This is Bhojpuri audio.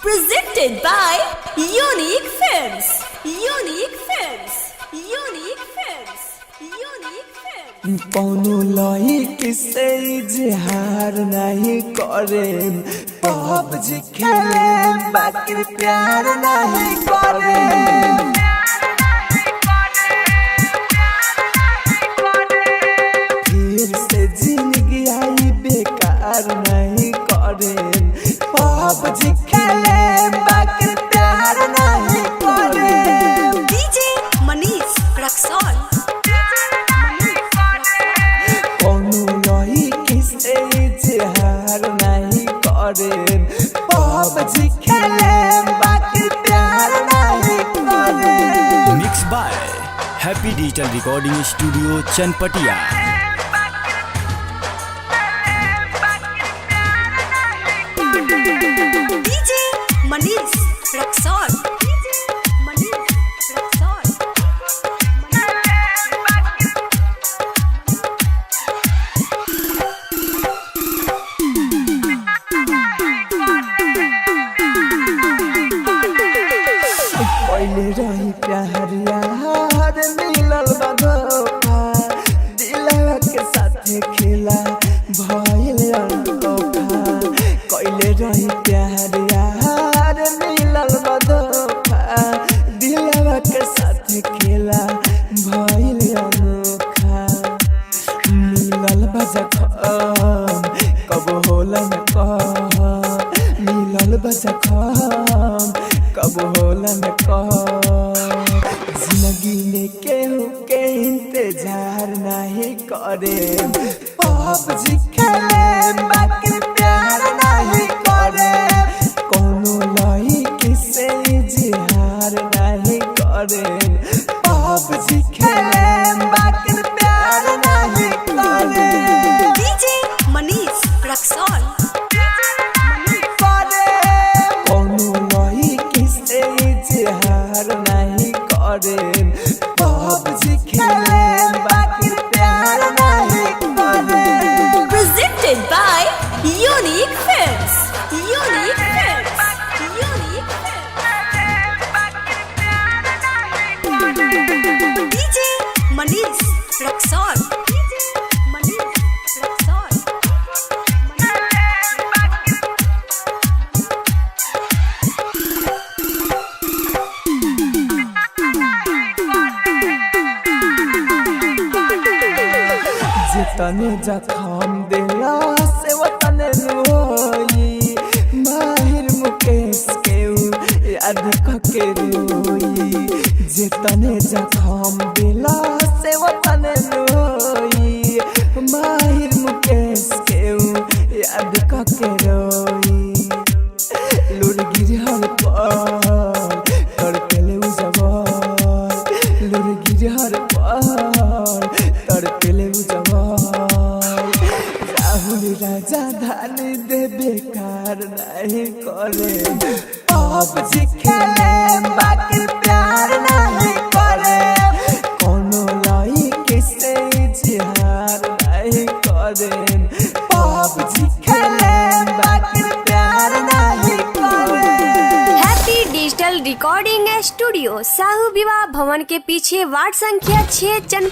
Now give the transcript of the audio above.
Presented by Unique Films. Unique Films. Unique Films. Unique Films. कौनो लई से इजहार नहीं करे, पबजी खेले बाकी प्यार नहीं करे। फिर से जिंदगी आई बेकार नहीं करे, पबजी खेले बाकी प्यार नहीं करे। DJ Manish Raksol. पबजी खेले बाकी प्यार नहीं करे। Mix by happy digital recording studio Chanpatia. DJ Manish Raksol. Manish Raksol. पहले रही प्यार यार मिलल बा धोखा, दिलवा के साथे खेला भइल धोखा। पहले रही प्यार यार मिलल बा धोखा, दिलवा के साथे खेला भइल अनोखा। मिलल बा जखम कब होला न कह, मिलल बा जखम कब होला न कह। जिंदगी में केहू के इंतजार नहीं करे, पबजी खेले बाकी प्यार नहीं करे। कोनो लई से इजहार नहीं करे, पबजी खेले बाकी प्यार नहीं करे। DJ Manish Raksol. इजहार नहीं करे, पबजी खेले बाकी प्यार नहीं करे। Presented by Unique Films. Unique Films. Unique Films. DJ Manish Raksol. Manish Raksol. जितने जखम दिला से वतने रोई, माहिर मुकेश के याद के रोई। जितने जखम दिला से वतने रोई, माहिर मुकेश के याद के रोई। लुरगिर हर पर तड़पेले उजवार, लुरगिर हर पर तड़पेले उजवार। राहुल राजा धान दे बेकार नहीं करे, पबजी खेले बाकी प्यार नहीं करे। कोनो लई से इजहार नहीं करे, पबजी खेले बाकी प्यार नहीं करे। Happy digital recording studio Sahu विवाह भवन के पीछे वार्ड संख्या 6 चन